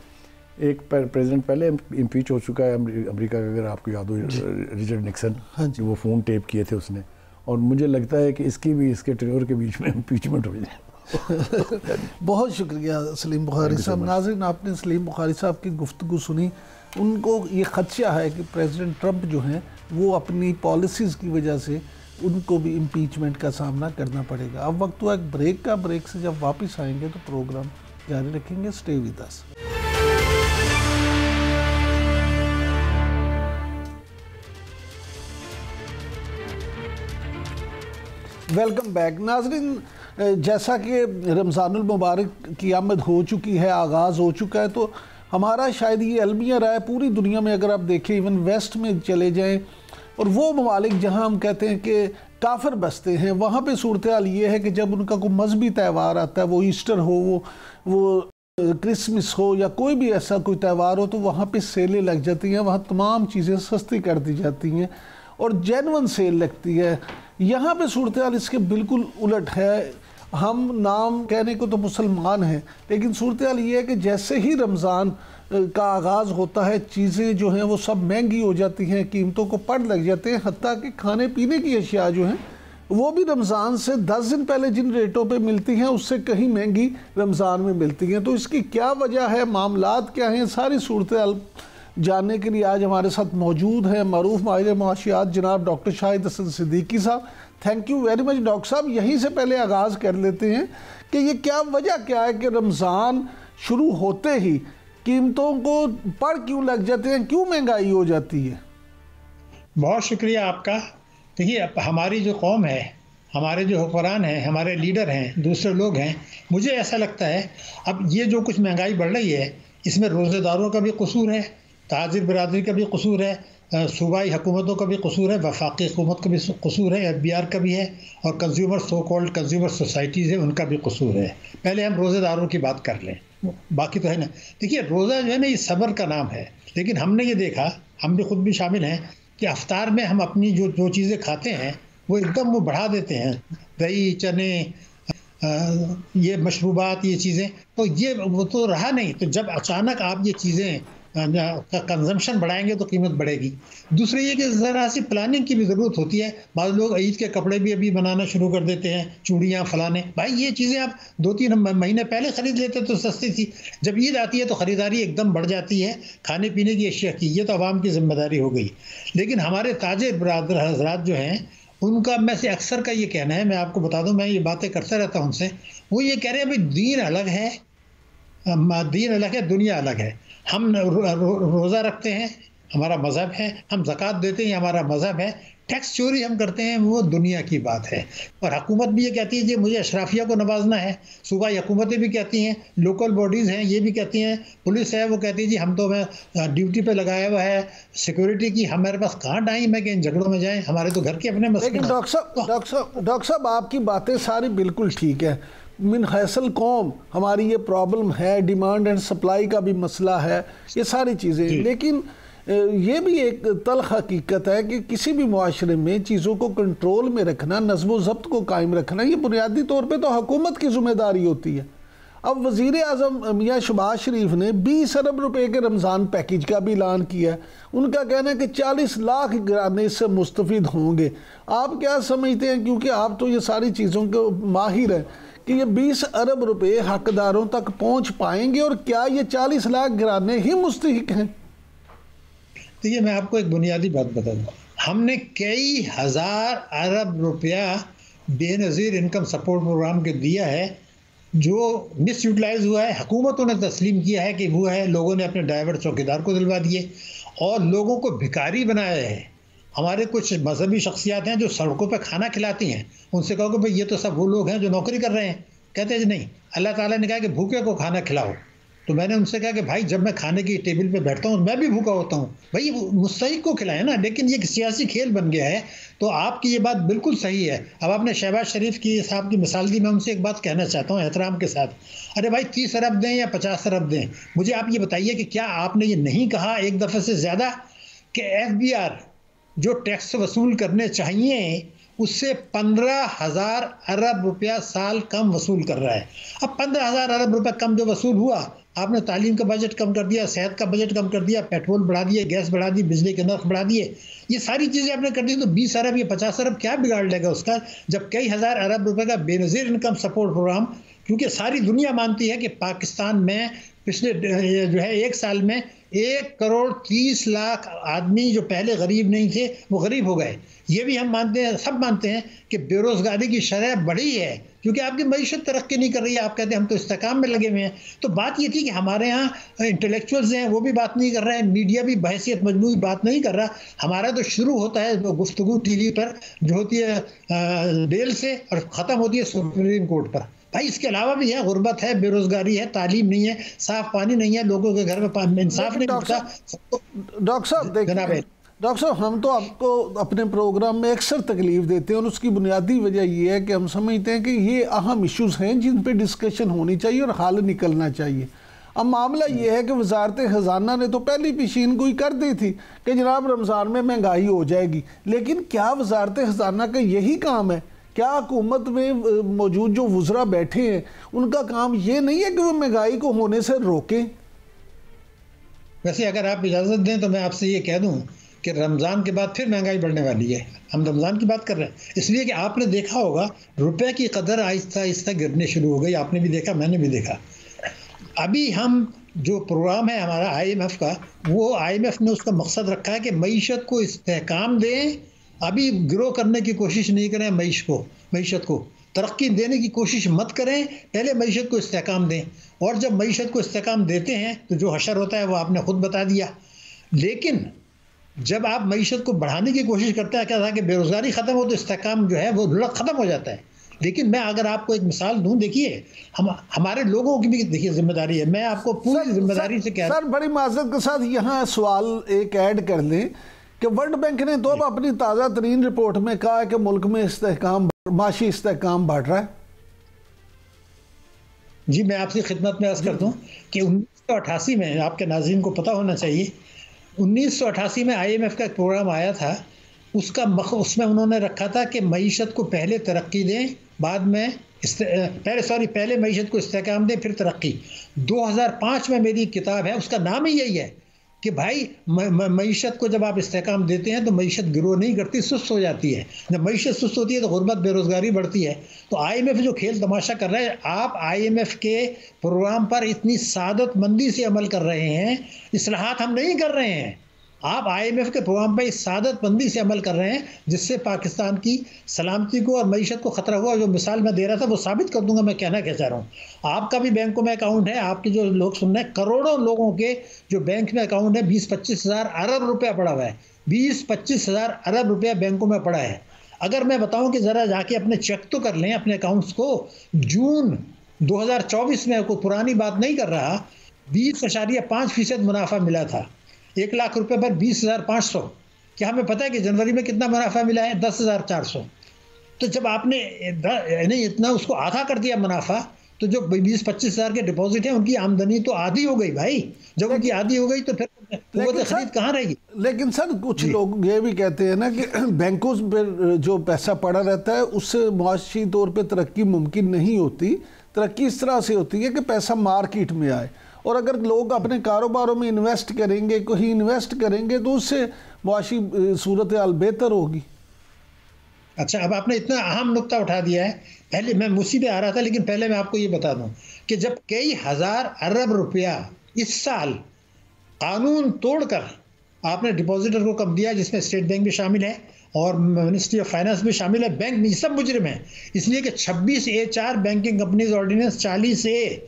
S2: एक प्रेसिडेंट पहले इम्पीच हो चुका है अमेरिका का, अगर आपको याद हो, रिचर्ड निक्सन, जो वो फ़ोन टेप किए थे उसने, और मुझे लगता है कि इसकी भी इसके टेन्योर के बीच में इम्पीचमेंट हो जाए।
S1: बहुत शुक्रिया सलीम बुखारी साहब। नाज़रीन, आपने सलीम बुखारी साहब की गुफ्तगू सुनी। उनको ये खदशा है कि प्रेसिडेंट ट्रंप जो हैं वो अपनी पॉलिसीज़ की वजह से उनको भी इम्पीचमेंट का सामना करना पड़ेगा। अब वक्त हुआ एक ब्रेक का। ब्रेक से जब वापस आएंगे तो प्रोग्राम जारी रखेंगे। Stay with us. Welcome back. नाज़रीन, जैसा कि रमज़ानुल मुबारक की आमद हो चुकी है, आगाज़ हो चुका है, तो हमारा शायद ये अलमिया रहा है पूरी दुनिया में, अगर आप देखें इवन वेस्ट में चले जाएं और वो ममालिक जहां हम कहते हैं कि काफिर बसते हैं, वहाँ पे सूरत हाल ये है कि जब उनका कोई मजहबी त्यौहार आता है, वो ईस्टर हो, वो क्रिसमस हो या कोई भी ऐसा कोई त्यौहार हो, तो वहाँ पे सेलें लग जाती हैं, वहाँ तमाम चीज़ें सस्ती कर दी जाती हैं और जेन्युइन सेल लगती है। यहाँ पे सूरत हाल इसके बिल्कुल उलट है। हम नाम कहने को तो मुसलमान हैं, लेकिन सूरत हाल ये है कि जैसे ही रमज़ान का आगाज़ होता है, चीज़ें जो हैं वो सब महंगी हो जाती हैं, कीमतों को पड़ लग जाते हैं। हत्ता कि खाने पीने की अशिया जो हैं वो भी रमज़ान से 10 दिन पहले जिन रेटों पे मिलती हैं उससे कहीं महंगी रमज़ान में मिलती हैं। तो इसकी क्या वजह है, मामलात क्या हैं, सारी सूरत हाल जानने के लिए आज हमारे साथ मौजूद हैं मरूफ माहिर मुआशियात जनाब डॉक्टर शाहिद हसन सिद्दीकी साहब। Thank you very much doctor साहब। यहीं से पहले आगाज़ कर लेते हैं कि ये क्या वजह क्या है कि रमज़ान शुरू होते ही कीमतों को पड़ क्यों लग जाते हैं, क्यों महंगाई हो जाती है?
S3: बहुत शुक्रिया आपका। देखिए, हमारी जो कौम है, हमारे जो हुक्मरान हैं, हमारे लीडर हैं, दूसरे लोग हैं, मुझे ऐसा लगता है अब ये जो कुछ महंगाई बढ़ रही है इसमें रोज़ेदारों का भी कसूर है, ताजिर बिरादरी का भी कसूर है, सूबाई हुकूमतों का भी कसूर है, वफाकी हुकूमत का भी कसूर है, FBR का भी है, और consumer so called consumer societies है उनका भी कसूर है। पहले हम रोज़ेदारों की बात कर लें, बाकी तो है ना। देखिए, रोज़ा जो है ना ये सब्र का नाम है, लेकिन हमने ये देखा, हम भी खुद भी शामिल हैं, कि अफ्तार में हम अपनी जो चीज़ें खाते हैं वो एकदम वो बढ़ा देते हैं, दही, चने, ये मशरूबात, ये चीज़ें, तो ये वो तो रहा नहीं। तो जब अचानक आप ये चीज़ें का कंजम्पशन बढ़ाएंगे तो कीमत बढ़ेगी। दूसरी ये कि ज़रा सी प्लानिंग की भी ज़रूरत होती है। बाद लोग ईद के कपड़े भी अभी बनाना शुरू कर देते हैं, चूड़ियाँ फलाने। भाई ये चीज़ें आप 2-3 महीने पहले ख़रीद लेते तो सस्ती थी, जब ईद आती है तो ख़रीदारी एकदम बढ़ जाती है खाने पीने की अशिया की। ये तो आवाम की ज़िम्मेदारी हो गई। लेकिन हमारे ताजिर बरादर हज़रात जो हैं उनका में से अक्सर का ये कहना है, मैं आपको बता दूं, मैं ये बातें करता रहता हूं उनसे, वो ये कह रहे हैं भाई दीन अलग है, दीन अलग है, दुनिया अलग है। हम रोज़ा रखते हैं, हमारा मज़हब है, हम ज़कात देते हैं, हमारा मज़हब है, टैक्स चोरी हम करते हैं, वो दुनिया की बात है। और हुकूमत भी ये कहती है कि मुझे अशराफिया को नवाजना है, सूबाई हुकूमतें भी कहती हैं, लोकल बॉडीज़ हैं ये भी कहती हैं, पुलिस है वो कहती है जी हम तो ड्यूटी पे लगाया हुआ है सिक्योरिटी की, हमारे पास कहाँ टाइम है कि इन झगड़ों में जाएं, हमारे तो घर के अपने मसले।
S1: लेकिन डॉक्टर साहब आपकी बातें सारी बिल्कुल ठीक है। मिन हैसल कौम हमारी ये प्रॉब्लम है, डिमांड एंड सप्लाई का भी मसला है, ये सारी चीज़ें। लेकिन ये भी एक तल्ख हकीकत है कि किसी भी मुआशरे में चीज़ों को कंट्रोल में रखना, नज़्म ज़ब्त को कायम रखना, ये बुनियादी तौर पे तो हुकूमत की ज़िम्मेदारी होती है। अब वज़ीर आज़म मियाँ शहबाज शरीफ ने 20 अरब रुपए के रमज़ान पैकेज का भी ऐलान किया है। उनका कहना है कि 40 लाख घराने इससे मुस्तफ़िद होंगे। आप क्या समझते हैं, क्योंकि आप तो ये सारी चीज़ों के माहिर हैं, कि ये 20 अरब रुपए हकदारों तक पहुँच पाएंगे और क्या ये 40 लाख घराने ही मुस्तहिक हैं?
S3: देखिए मैं आपको एक बुनियादी बात बता दूँ, हमने कई हज़ार अरब रुपया बेनज़ीर इनकम सपोर्ट प्रोग्राम के दिया है जो मिस यूटिलाइज हुआ है। हुकूमतों ने तस्लीम किया है कि वो है, लोगों ने अपने ड्राइवर चौकीदार को दिलवा दिए और लोगों को भिखारी बनाया है। हमारे कुछ मजहबी शख्सियात हैं जो सड़कों पर खाना खिलाती हैं, उनसे कहो कि भाई ये तो सब वो लोग हैं जो नौकरी कर रहे हैं, कहते हैं नहीं, अल्लाह ताला ने कहा कि भूखे को खाना खिलाओ। तो मैंने उनसे कहा कि भाई जब मैं खाने की टेबल पे बैठता हूँ मैं भी भूखा होता हूँ, भाई मुस्तहिक को खिलाए ना। लेकिन ये सियासी खेल बन गया है। तो आपकी ये बात बिल्कुल सही है। अब आपने शहबाज शरीफ की साहब की मिसाल दी, मैं उनसे एक बात कहना चाहता हूँ एहतराम के साथ, अरे भाई 30 अरब दें या 50 अरब दें, मुझे आप ये बताइए कि क्या आपने ये नहीं कहा एक दफ़े से ज़्यादा कि FBR जो टैक्स वसूल करने चाहिए उससे 15,000 अरब रुपया साल कम वसूल कर रहा है। अब 15,000 अरब रुपया कम जो वसूल हुआ, आपने तालीम का बजट कम कर दिया, सेहत का बजट कम कर दिया, पेट्रोल बढ़ा दिए, गैस बढ़ा दी, बिजली के नर्ख बढ़ा दिए, ये सारी चीज़ें आपने कर दी, तो 20 अरब या 50 अरब क्या बिगाड़ लेगा उसका, जब कई हज़ार अरब रुपए का बेनज़ीर इनकम सपोर्ट प्रोग्राम। क्योंकि सारी दुनिया मानती है कि पाकिस्तान में पिछले जो है 1 साल में 1,30,00,000 आदमी जो पहले गरीब नहीं थे वो गरीब हो गए। ये भी हम मानते हैं, सब मानते हैं कि बेरोज़गारी की शरह बढ़ी है क्योंकि आपकी मईशत तरक्की नहीं कर रही है। आप कहते हैं हम तो इस्तेकाम में लगे हुए हैं। तो बात ये थी कि हमारे यहाँ इंटेलेक्चुअल्स हैं वो भी बात नहीं कर रहे हैं, मीडिया भी बहैसियत मजमूई बात नहीं कर रहा। हमारा तो शुरू होता है गुफ्तगू TV पर जो होती है बेल से और ख़त्म होती है सुप्रीम कोर्ट पर। भाई इसके अलावा भी है, गुर्बत है, बेरोजगारी है, तालीम नहीं है, साफ पानी नहीं है, लोगों के घर में इंसाफ नहीं मिलता।
S1: डॉक्टर साहब देखिए, डॉक्टर साहब हम तो आपको अपने प्रोग्राम में अक्सर तकलीफ देते हैं और उसकी बुनियादी वजह ये है कि हम समझते हैं कि ये अहम इश्यूज़ हैं जिन पे डिस्कशन होनी चाहिए और हल निकलना चाहिए। अब मामला ये है कि वजारत ख़जाना ने तो पहली पेशीन गोई कर दी थी कि जनाब रमज़ान में महंगाई हो जाएगी, लेकिन क्या वजारत ख़जाना का यही काम है? क्या हुकूमत में मौजूद जो वज़रा बैठे हैं उनका काम ये नहीं है कि वो महंगाई को होने से रोकें?
S3: वैसे अगर आप इजाज़त दें तो मैं आपसे ये कह दूं कि रमज़ान के बाद फिर महंगाई बढ़ने वाली है। हम रमज़ान की बात कर रहे हैं इसलिए कि आपने देखा होगा रुपए की कदर आहिस्ता आहिस्ता गिरने शुरू हो गई। आपने भी देखा, मैंने भी देखा। अभी हम जो प्रोग्राम है हमारा IMF का, वो IMF ने उसका मकसद रखा है कि मईशत को इस्तेहकाम दें। अभी ग्रो करने की कोशिश नहीं करें, मईशत को तरक्की देने की कोशिश मत करें, पहले मईशत को इस्तेहकाम दें। और जब मईशत को इस्तेहकाम देते हैं तो जो हशर होता है वो आपने खुद बता दिया। लेकिन जब आप मईशत को बढ़ाने की कोशिश करते हैं, क्या था कि बेरोज़गारी ख़त्म हो तो इस्तेहकाम जो है वो ख़त्म हो जाता है। लेकिन मैं अगर आपको एक मिसाल दूं, देखिए हमारे लोगों की भी देखिए जिम्मेदारी है। मैं आपको पूरी जिम्मेदारी से कह रहा हूं।
S1: सर बड़ी माज़रत के साथ यहाँ सवाल एक ऐड कर लें कि वर्ल्ड बैंक ने तो अब अपनी ताज़ा तरीन रिपोर्ट में कहा है कि मुल्क में माशी इस्तेहकाम बढ़ रहा है।
S3: जी मैं आपकी खिदमत में अर्ज़ कर दूं कि 1988 में, आपके नाज़रीन को पता होना चाहिए, 1988 में IMF का एक प्रोग्राम आया था। उसमें उन्होंने रखा था कि मईशत को पहले तरक्की दें, बाद में पहले मईशत को इस्तेहकाम दें फिर तरक्की। 2005 में मेरी किताब है, उसका नाम ही यही है कि भाई मईशत को जब आप इस्तेहकाम देते हैं तो मईशत ग्रो नहीं करती, सुस्त हो जाती है। जब मईशत सुस्त होती है तो गुर्बत बेरोज़गारी बढ़ती है। तो IMF जो खेल तमाशा कर रहा है, आप IMF के प्रोग्राम पर इतनी सादतमंदी से अमल कर रहे हैं, इस्लाहात हम नहीं कर रहे हैं। आप IMF के प्रोग्राम पर इस सादतमंदी से अमल कर रहे हैं जिससे पाकिस्तान की सलामती को और मईशत को खतरा हुआ। जो मिसाल मैं दे रहा था वो साबित कर दूंगा मैं कहना क्या चाह रहा हूँ। आपका भी बैंकों में अकाउंट है, आपके जो लोग सुन रहे हैं, करोड़ों लोगों के जो बैंक में अकाउंट है, 20-25 हज़ार अरब रुपया पड़ा हुआ है, 20-25 हज़ार अरब रुपया बैंकों में पड़ा है। अगर मैं बताऊं कि ज़रा जाके अपने चेक तो कर लें अपने अकाउंट्स को, जून 2024 में, कोई पुरानी बात नहीं कर रहा, 20.5% मुनाफा मिला था। 1 लाख रुपए पर 20,500। क्या हमें पता है कि जनवरी में कितना मुनाफा मिला है? 10,400। तो जब आपने नहीं इतना उसको आधा कर दिया मुनाफा, तो जो 20-25 हज़ार के डिपॉजिट है उनकी आमदनी तो आधी हो गई भाई। जब उनकी आधी हो गई तो फिर कुव्वत खरीद कहाँ रहेगी?
S1: लेकिन सर कुछ लोग ये भी कहते हैं ना कि बैंकों पर जो पैसा पड़ा रहता है उससे मुआशी तौर पे तरक्की मुमकिन नहीं होती। तरक्की इस तरह से होती है कि पैसा मार्केट में आए, और अगर लोग अपने कारोबारों में इन्वेस्ट करेंगे, कहीं इन्वेस्ट करेंगे, तो उससे मुआशी सूरत हाल बेहतर होगी।
S3: अच्छा, अब आपने इतना अहम नुक्ता उठा दिया है। पहले मैं उसी पे आ रहा था, लेकिन पहले मैं आपको ये बता दूं कि जब कई हज़ार अरब रुपया इस साल कानून तोड़कर आपने डिपॉजिटर को कम दिया, जिसमें स्टेट बैंक भी शामिल है और मिनिस्ट्री ऑफ फाइनेंस भी शामिल है, बैंक में सब मुजरिम है, इसलिए कि 26A4 banking companies ordinance 40A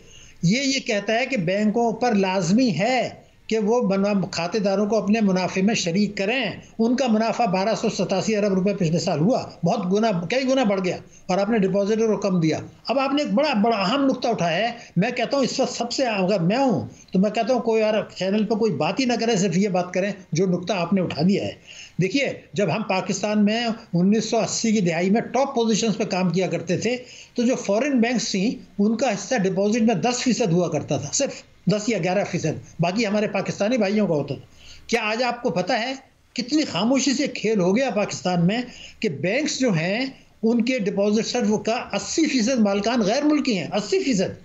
S3: ये कहता है कि बैंकों पर लाजमी है कि वो खातेदारों को अपने मुनाफे में शरीक करें। उनका मुनाफा 1287 अरब रुपए पिछले साल हुआ, बहुत गुना, कई गुना बढ़ गया, और आपने डिपॉजिटर को कम दिया। अब आपने एक बड़ा बड़ा अहम नुक्ता उठाया है। मैं कहता हूँ इस वक्त सबसे, अगर मैं हूँ तो मैं कहता हूँ कोई यार चैनल पर कोई बात ही ना करे, सिर्फ ये बात करें जो नुक्ता आपने उठा दिया है। देखिए, जब हम पाकिस्तान में 1980 की दिहाई में टॉप पोजीशंस पे काम किया करते थे, तो जो फॉरेन बैंक्स थी उनका हिस्सा डिपॉजिट में 10% हुआ करता था, सिर्फ 10 या 11%, बाकी हमारे पाकिस्तानी भाइयों का होता था। क्या आज आपको पता है कितनी खामोशी से खेल हो गया पाकिस्तान में कि बैंक्स जो हैं उनके डिपॉजिट सर्व का 80% मालकान गैर मुल्की हैं, 80%।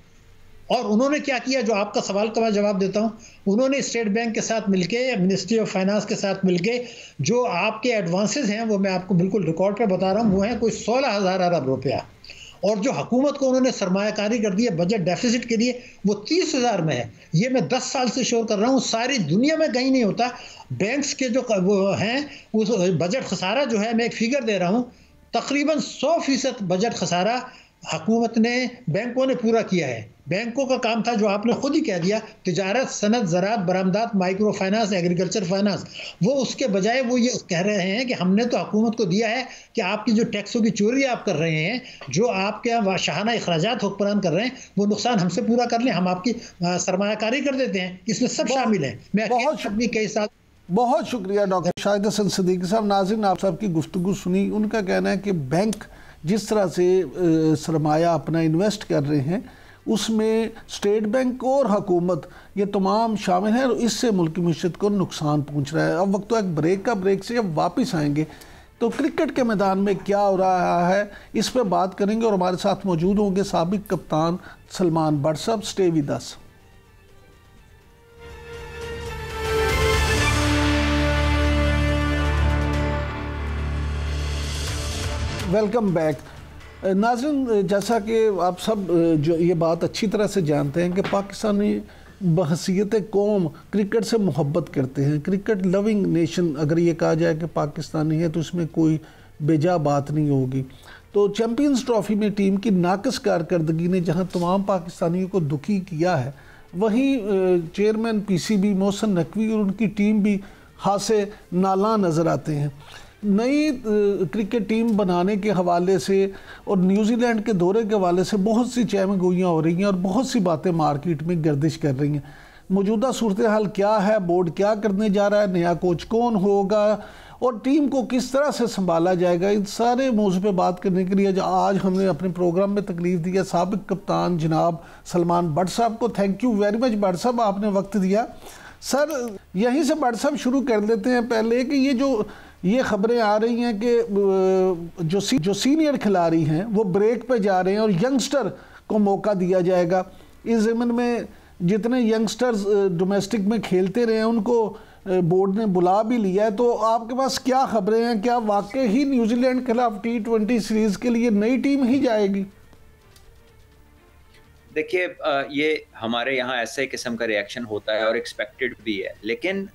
S3: और उन्होंने क्या किया, जो आपका सवाल का मैं जवाब देता हूँ, उन्होंने स्टेट बैंक के साथ मिलके, मिनिस्ट्री ऑफ फाइनेंस के साथ मिलके, जो आपके एडवांसेस हैं वो मैं आपको बिल्कुल रिकॉर्ड पे बता रहा हूँ, वो हैं कोई 16,000 अरब रुपया। और जो हुकूमत को उन्होंने सरमायाकारी कर दी है बजट डेफिसिट के लिए, वो 30,000 में है। ये मैं 10 साल से शोर कर रहा हूँ, सारी दुनिया में कहीं नहीं होता। बैंक्स के जो वो हैं, उस बजट खसारा जो है, मैं एक फिगर दे रहा हूँ, तकरीबन 100% बजट खसारा हुकूमत ने, बैंकों ने पूरा किया है। बैंकों का काम था जो आपने खुद ही कह दिया, तिजारत, सनत, ज़राअत, बरामदात, माइक्रो फाइनेंस, एग्रीकल्चर फाइनेंस। वो उसके बजाय वो ये कह रहे हैं कि हमने तो हुकूमत को दिया है कि आपकी जो टैक्सों की चोरी आप कर रहे हैं, जो आपके शाहाना अखराजात हुक्मरान कर रहे हैं, वो नुकसान हमसे पूरा कर लें, हम आपकी सरमायाकारी कर देते हैं। इसमें सब शामिल है। मैं अपनी कई साल
S1: बहुत शुक्रिया डॉक्टर शाहिद हसन सिद्दीकी साहब। नाज़रीन, आप साहब की गुफ्तगू सुनी। उनका कहना है कि बैंक जिस तरह से सरमाया अपना इन्वेस्ट कर रहे हैं, उसमें स्टेट बैंक और हुकूमत ये तमाम शामिल हैं, और इससे मुल्क की मीशत को नुकसान पहुंच रहा है। अब वक्त तो एक ब्रेक का, ब्रेक से जब वापस आएंगे तो क्रिकेट के मैदान में क्या हो रहा है इस पर बात करेंगे, और हमारे साथ मौजूद होंगे साबिक कप्तान सलमान बट साहब। Stay with us. Welcome back. नाज़रीन, जैसा कि आप सब जो ये बात अच्छी तरह से जानते हैं कि पाकिस्तानी बहसीयत कौम क्रिकेट से मोहब्बत करते हैं। क्रिकेट लविंग नेशन अगर ये कहा जाए कि पाकिस्तानी है तो इसमें कोई बेजा बात नहीं होगी। तो चैम्पियंस ट्रॉफ़ी में टीम की नाकस कारकर्दगी ने जहां तमाम पाकिस्तानियों को दुखी किया है, वहीं चेयरमैन PCB मोहसिन नकवी और उनकी टीम भी हासे नाला नज़र आते हैं। नई क्रिकेट टीम बनाने के हवाले से और न्यूजीलैंड के दौरे के हवाले से बहुत सी चहमगोइयाँ हो रही हैं और बहुत सी बातें मार्केट में गर्दिश कर रही हैं। मौजूदा सूरत हाल क्या है, बोर्ड क्या करने जा रहा है, नया कोच कौन होगा और टीम को किस तरह से संभाला जाएगा, इन सारे मौजू पे बात करने के लिए आज हमने अपने प्रोग्राम में तकलीफ दिया साबिक कप्तान जनाब सलमान बट साहब को। Thank you very much but साहब, आपने वक्त दिया। सर, यहीं से बट साहब शुरू कर देते हैं पहले कि ये खबरें आ रही हैं कि जो सीनियर खिलाड़ी हैं वो ब्रेक पे जा रहे हैं और यंगस्टर को मौका दिया जाएगा। इस ज़मीन में जितने यंगस्टर्स डोमेस्टिक में खेलते रहे हैं उनको बोर्ड ने बुला भी लिया है। तो आपके पास क्या खबरें हैं, क्या वाकई ही न्यूजीलैंड के खिलाफ T20 सीरीज़ के लिए नई टीम ही जाएगी?
S4: देखिए, ये हमारे यहाँ ऐसे किस्म का रिएक्शन होता है और एक्सपेक्टेड भी है, लेकिन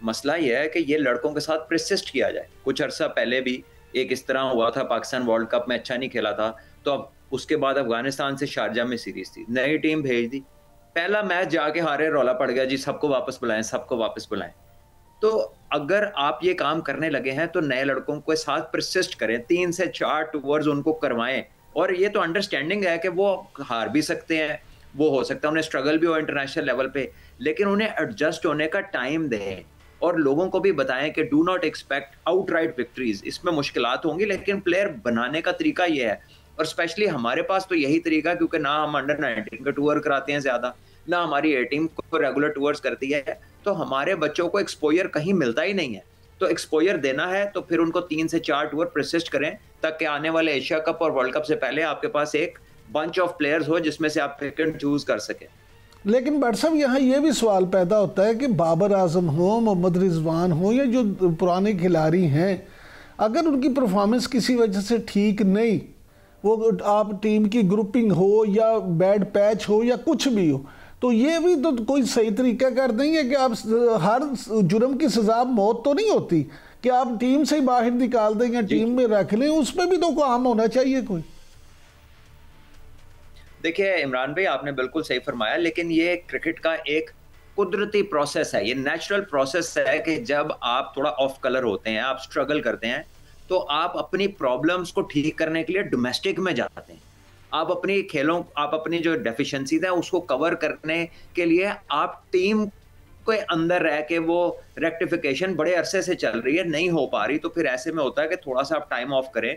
S4: मसला यह है कि ये लड़कों के साथ परसिस्ट किया जाए। कुछ अरसा पहले भी एक इस तरह हुआ था, पाकिस्तान वर्ल्ड कप में अच्छा नहीं खेला था, तो अब उसके बाद अफगानिस्तान से शारजा में सीरीज थी, नई टीम भेज दी, पहला मैच जाके हारे, रौला पड़ गया जी सबको वापस बुलाएं, सबको वापस बुलाएं। तो अगर आप ये काम करने लगे हैं तो नए लड़कों के साथ परसिस्ट करें, 3 से 4 टूर्स उनको करवाएं, और ये तो अंडरस्टैंडिंग है कि वो हार भी सकते हैं, वो हो सकता है उन्हें स्ट्रगल भी हो इंटरनेशनल लेवल पे, लेकिन उन्हें एडजस्ट होने का टाइम दें और लोगों को भी बताएं कि do not expect outright victories, इसमें मुश्किलात होंगी लेकिन प्लेयर बनाने का तरीका ये है। और स्पेशली हमारे पास तो यही तरीका, क्योंकि ना हम अंडर 19 का टूर कराते हैं ज्यादा, ना हमारी ए टीम को रेगुलर टूर्स करती है, तो हमारे बच्चों को एक्सपोजर कहीं मिलता ही नहीं है। तो एक्सपोजर देना है तो फिर उनको 3 से 4 टूर परसिस्ट करें, ताकि आने वाले एशिया कप और वर्ल्ड कप से पहले आपके पास एक बंच ऑफ प्लेयर्स हो जिसमें से आप पिक एंड चूज कर सके।
S1: लेकिन बट साहब यहाँ ये भी सवाल पैदा होता है कि बाबर आजम हो, मोहम्मद रिजवान हो, या जो पुराने खिलाड़ी हैं, अगर उनकी परफॉर्मेंस किसी वजह से ठीक नहीं, वो आप टीम की ग्रुपिंग हो या बैड पैच हो या कुछ भी हो, तो ये भी तो कोई सही तरीका कर देंगे कि आप हर जुर्म की सजा मौत तो नहीं होती कि आप टीम से ही बाहर निकाल दें या टीम में रख लें, उसमें भी तो काम होना चाहिए कोई।
S4: देखिए इमरान भाई, आपने बिल्कुल सही फरमाया, लेकिन ये क्रिकेट का एक कुदरती प्रोसेस है, ये नेचुरल प्रोसेस है कि जब आप थोड़ा ऑफ कलर होते हैं, आप स्ट्रगल करते हैं, तो आप अपनी प्रॉब्लम्स को ठीक करने के लिए डोमेस्टिक में जाते हैं। आप अपनी जो डेफिशिएंसीज है उसको कवर करने के लिए आप टीम के अंदर रह के, वो रेक्टिफिकेशन बड़े अरसे से चल रही है, नहीं हो पा रही, तो फिर ऐसे में होता है कि थोड़ा सा आप टाइम ऑफ करें,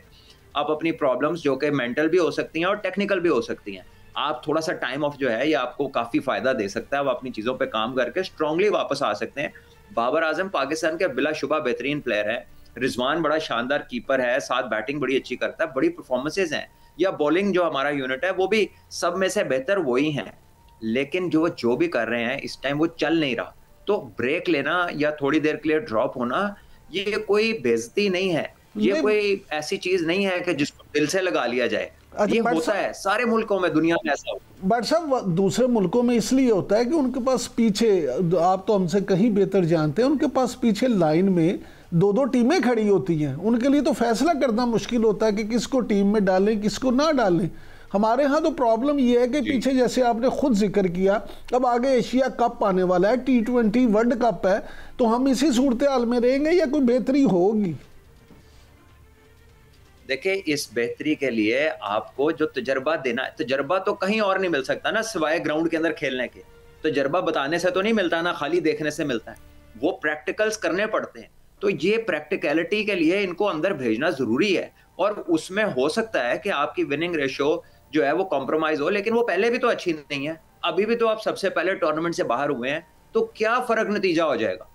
S4: आप अपनी प्रॉब्लम्स जो कि मेंटल भी हो सकती हैं और टेक्निकल भी हो सकती हैं, आप थोड़ा सा टाइम ऑफ जो है ये आपको काफी फायदा दे सकता है, आप अपनी चीजों पे काम करके स्ट्रांगली वापस आ सकते हैं। बाबर आजम पाकिस्तान के बिलाशुबा बेहतरीन प्लेयर है, रिजवान बड़ा शानदार कीपर है, साथ बैटिंग बड़ी अच्छी करता है, बड़ी परफॉर्मेंसेज हैं, या बॉलिंग जो हमारा यूनिट है वो भी सब में से बेहतर वही हैं, लेकिन जो भी कर रहे हैं इस टाइम वो चल नहीं रहा, तो ब्रेक लेना या थोड़ी देर के लिए ड्रॉप होना ये कोई बेइज्जती नहीं है, ये कोई ऐसी चीज नहीं है कि जिसको दिल से लगा लिया जाए। ये होता है सारे मुल्कों में, दुनिया में ऐसा होता है।
S1: बट साहब दूसरे मुल्कों में इसलिए होता है कि उनके पास पीछे, आप तो हमसे कहीं बेहतर जानते हैं, उनके पास पीछे लाइन में 2-2 टीमें खड़ी होती हैं, उनके लिए तो फैसला करना मुश्किल होता है कि किसको टीम में डालें किसको ना डालें। हमारे यहाँ तो प्रॉब्लम ये है कि पीछे, जैसे आपने खुद जिक्र किया, अब आगे एशिया कप आने वाला है, T20 वर्ल्ड कप है, तो हम इसी सूरत हाल में रहेंगे या कोई बेहतरी होगी?
S4: देखिए, इस बेहतरी के लिए आपको जो तजर्बा देना है, तजर्बा तो कहीं और नहीं मिल सकता ना सिवाय ग्राउंड के अंदर खेलने के। तजर्बा बताने से तो नहीं मिलता ना, खाली देखने से मिलता है, वो प्रैक्टिकल्स करने पड़ते हैं। तो ये प्रैक्टिकलिटी के लिए इनको अंदर भेजना जरूरी है, और उसमें हो सकता है कि आपकी विनिंग रेशो जो है वो कॉम्प्रोमाइज हो, लेकिन वो पहले भी तो अच्छी नहीं है, अभी भी तो आप सबसे पहले टूर्नामेंट से बाहर हुए हैं, तो क्या फर्क नतीजा हो जाएगा?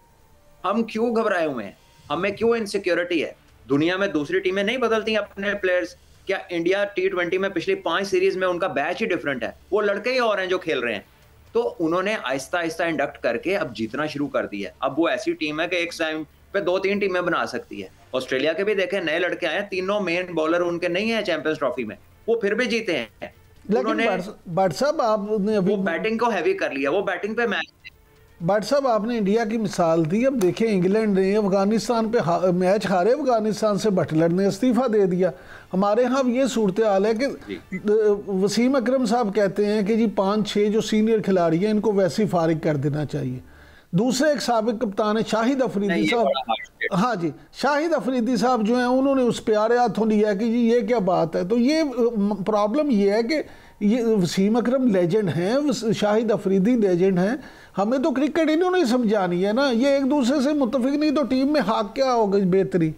S4: हम क्यों घबराए हुए हैं? हमें क्यों इनसिक्योरिटी है? दुनिया में दूसरी टीमें नहीं बदलती अपने प्लेयर्स? क्या इंडिया T20 में पिछली 5 सीरीज में उनका बैच ही डिफरेंट है, वो लड़के ही और हैं जो खेल रहे हैं। तो उन्होंने आहिस्ता आहिस्ता इंडक्ट करके अब जीतना शुरू कर दिया है। अब वो ऐसी टीम है कि एक टाइम पे 2-3 टीमें बना सकती है। ऑस्ट्रेलिया के भी देखें, नए लड़के आए, तीनों मेन बॉलर उनके नहीं है चैंपियंस ट्रॉफी में, वो फिर भी जीते हैं।
S1: लेकिन बट साहब आपने अभी
S4: बैटिंग को हैवी कर लिया, वो बैटिंग पे मैच।
S1: बट साहब आपने इंडिया की मिसाल दी, अब देखें इंग्लैंड ने अफगानिस्तान पे मैच हारे, अफगानिस्तान से बटलर ने इस्तीफा दे दिया। हमारे यहाँ ये सूरत हाल है कि वसीम अकरम साहब कहते हैं कि जी 5-6 जो सीनियर खिलाड़ी हैं इनको वैसे ही फारिग कर देना चाहिए। दूसरे एक साबिक कप्तान है शाहिद अफरीदी साहब, हाँ जी, शाहिद अफरीदी साहब जो हैं उन्होंने उस पे आरे हाथों लिया कि जी ये क्या बात है। तो ये प्रॉब्लम ये है कि ये वसीम अकरम लेजेंड हैं, शाहिद अफरीदी लेजेंड हैं, हमें तो क्रिकेट इन्होंने समझानी है ना, ये एक दूसरे से मुत्तफिक नहीं तो टीम में हाक क्या होगा बेहतरी?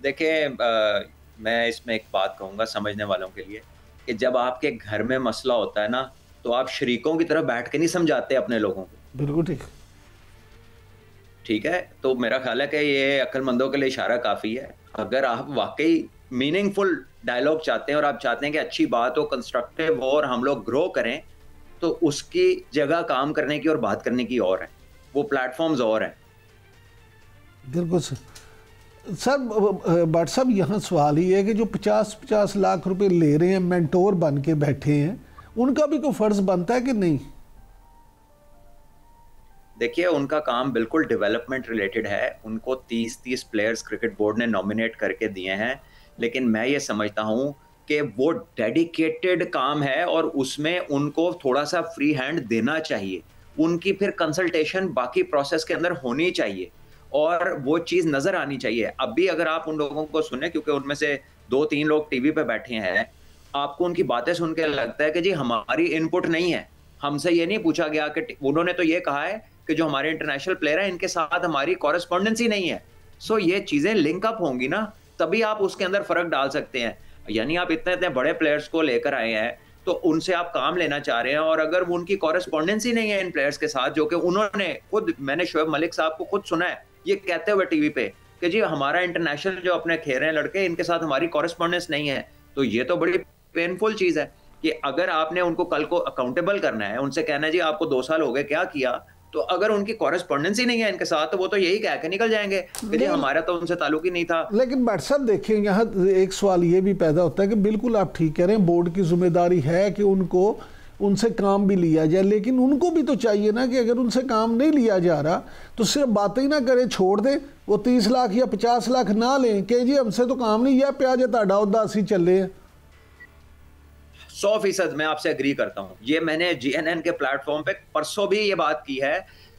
S4: देखिए, मैं इसमें एक बात कहूँगा समझने वालों के लिए कि जब आपके घर में मसला होता है ना, तो आप शरीकों की तरह बैठ के नहीं समझाते अपने लोगों को।
S1: बिल्कुल
S4: ठीक है। तो मेरा ख्याल है कि ये अक्लमंदों के लिए इशारा काफ़ी है। अगर आप वाकई मीनिंगफुल डायलॉग चाहते हैं और आप चाहते हैं कि अच्छी बात हो, कंस्ट्रक्टिव हो और हम लोग ग्रो करें, तो उसकी जगह काम करने की और बात करने की और है, वो प्लेटफॉर्म्स और हैं।
S1: बिल्कुल सर। बट साहब यहाँ सवाल ही है कि जो 50-50 लाख रुपए ले रहे हैं, मेंटोर बन के बैठे हैं, उनका भी कोई फर्ज बनता है कि नहीं?
S4: देखिए उनका काम बिल्कुल डेवलपमेंट रिलेटेड है, उनको 30-30 प्लेयर्स क्रिकेट बोर्ड ने नॉमिनेट करके दिए हैं, लेकिन मैं ये समझता हूँ कि वो डेडिकेटेड काम है और उसमें उनको थोड़ा सा फ्री हैंड देना चाहिए, उनकी फिर कंसल्टेशन बाकी प्रोसेस के अंदर होनी चाहिए और वो चीज़ नज़र आनी चाहिए। अभी अगर आप उन लोगों को सुने, क्योंकि उनमें से 2-3 लोग टीवी पे बैठे हैं, आपको उनकी बातें सुन के लगता है कि जी हमारी इनपुट नहीं है, हमसे ये नहीं पूछा गया कि उन्होंने तो ये कहा है कि जो हमारे इंटरनेशनल प्लेयर हैं इनके साथ हमारी कॉरेस्पॉन्डेंस ही नहीं है। सो ये चीजें लिंक अप होंगी ना, तभी आप उसके अंदर फर्क डाल सकते हैं। यानी आप इतने इतने बड़े प्लेयर्स को लेकर आए हैं तो उनसे आप काम लेना चाह रहे हैं और अगर वो उनकी कॉरेस्पॉन्डेंस ही नहीं है इन प्लेयर्स के साथ, जो कि उन्होंने खुद, मैंने शोएब मलिक साहब को खुद सुना है ये कहते हुए टीवी पे कि जी हमारा इंटरनेशनल जो अपने खेल रहे हैं लड़के, इनके साथ हमारी कॉरेस्पॉन्डेंस नहीं है, तो ये तो बड़ी पेनफुल चीज है कि अगर आपने उनको कल को अकाउंटेबल करना है, उनसे कहना है जी आपको 2 साल हो गए क्या किया, तो अगर उनकी कॉरेस्पॉन्डेंस ही नहीं है इनके साथ तो वो तो यही कह के निकल जाएंगे कि जी हमारा तो उनसे ताल्लुक ही नहीं था।
S1: लेकिन भट्ट साहब देखें, यहाँ एक सवाल ये भी पैदा होता है कि बिल्कुल आप ठीक कह रहे हैं, बोर्ड की जिम्मेदारी है कि उनको उनसे काम भी लिया जाए, लेकिन उनको भी तो चाहिए ना कि अगर उनसे काम नहीं लिया जा रहा तो सिर्फ बातें ही ना करें, छोड़ दें, वो 30 लाख या 50 लाख ना लें कि जी हमसे तो काम नहीं, या प्याज ताड़ा उदासी चले हैं।
S4: 100% मैं आपसे एग्री करता हूं। ये मैंने GNN के प्लेटफॉर्म पे परसों भी ये बात की है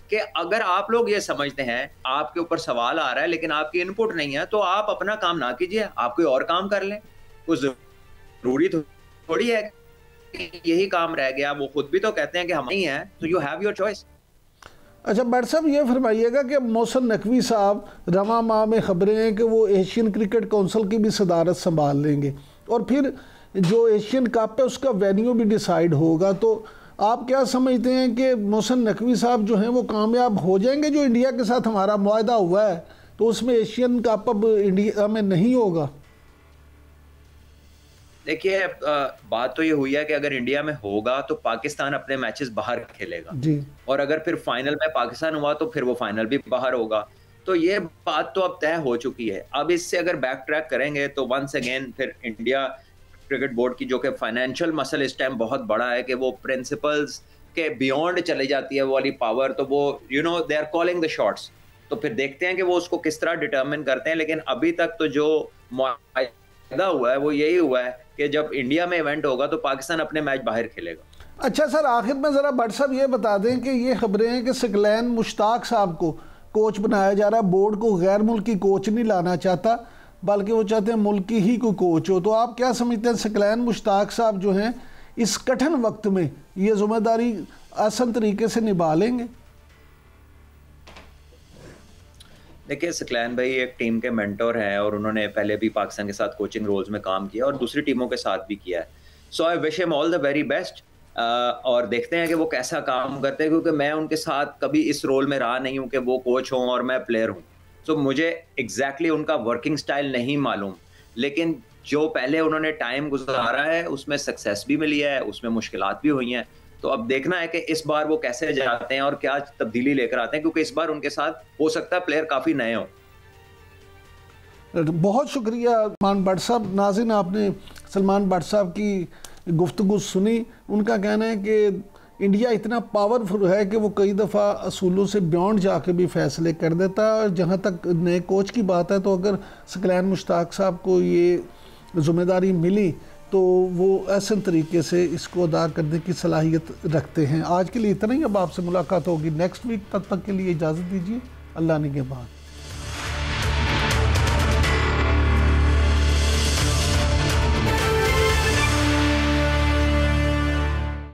S4: कि अगर आप लोग ये समझते हैं आपके ऊपर सवाल आ रहा है लेकिन आपकी इनपुट नहीं है, तो आप अपना काम ना कीजिए, आप कोई और काम कर लें। कुछ जरूरी थोड़ी है यही काम रह गया, वो खुद भी तो कहते हैं कि हम नहीं है, तो यू हैव योर चॉइस।
S1: अच्छा भट्ट साहब ये फरमाइएगा कि मोहसिन नकवी साहब रवा माह में खबरें हैं कि वो एशियन क्रिकेट काउंसिल की भी सदारत संभाल लेंगे और फिर जो एशियन कप है उसका वेन्यू भी डिसाइड होगा, तो आप क्या समझते हैं कि मोहसिन नकवी साहब जो हैं वो कामयाब हो जाएंगे? जो इंडिया के साथ हमारा मुआहदा हुआ है तो उसमें एशियन कप अब इंडिया में नहीं होगा।
S4: देखिए बात तो ये हुई है कि अगर इंडिया में होगा तो पाकिस्तान अपने मैचेस बाहर खेलेगा
S1: जी, और
S4: अगर फिर फाइनल में पाकिस्तान हुआ तो फिर वो फाइनल भी बाहर होगा, तो ये बात तो अब तय हो चुकी है। अब इससे अगर बैक ट्रैक करेंगे तो वंस अगेन फिर इंडिया क्रिकेट बोर्ड की जो कि फाइनेंशियल मसल इस टाइम बहुत बड़ा है कि वो प्रिंसिपल्स के बियॉन्ड चली जाती है वो वाली पावर, तो वो they are calling the shots, तो फिर देखते हैं कि वो उसको किस तरह डिटरमिन करते हैं। लेकिन अभी तक तो जो मुआहदा हुआ है वो यही हुआ है कि जब इंडिया में इवेंट होगा तो पाकिस्तान अपने मैच बाहर खेलेगा।
S1: अच्छा सर, आखिर में ज़रा भट्ट साहब ये बता दें कि ये खबरें हैं कि सकलैन मुश्ताक साहब को कोच बनाया जा रहा है, बोर्ड को गैर मुल्की कोच नहीं लाना चाहता बल्कि वो चाहते हैं मुल्की ही कोई कोच हो, तो आप क्या समझते हैं सकलैन मुश्ताक साहब जो हैं इस कठिन वक्त में ये जिम्मेदारी आसान तरीके से निभा लेंगे?
S4: देखिए सकलैन भाई एक टीम के मेंटोर हैं और उन्होंने पहले भी पाकिस्तान के साथ कोचिंग रोल्स में काम किया और दूसरी टीमों के साथ भी किया है। So I wish him all the very best और देखते हैं कि वो कैसा काम करते हैं, क्योंकि मैं उनके साथ कभी इस रोल में रहा नहीं हूँ कि वो कोच हों और मैं प्लेयर हूँ, तो मुझे एग्जैक्टली उनका वर्किंग स्टाइल नहीं मालूम, लेकिन जो पहले उन्होंने टाइम गुजारा है उसमें सक्सेस भी मिली है, उसमें मुश्किलात भी हुई हैं। तो अब देखना है कि इस बार वो कैसे जाते हैं और क्या तब्दीली लेकर आते हैं, क्योंकि इस बार उनके साथ हो सकता है प्लेयर काफ़ी नए हों।
S1: बहुत शुक्रिया सलमान भट्ट साहब। नाज़रीन, आपने सलमान भट्ट साहब की गुफ्तगू सुनी। उनका कहना है कि इंडिया इतना पावरफुल है कि वो कई दफ़ा असूलों से बियॉन्ड जाके भी फ़ैसले कर देता है। और जहाँ तक नए कोच की बात है, तो अगर सकलैन मुश्ताक साहब को ये ज़िम्मेदारी मिली तो वो ऐसे तरीके से इसको अदा करने की सलाहियत रखते हैं। आज के लिए इतना ही, अब आपसे मुलाकात होगी नेक्स्ट वीक। तब तक के लिए इजाज़त दीजिए। अल्लाह निगहबान।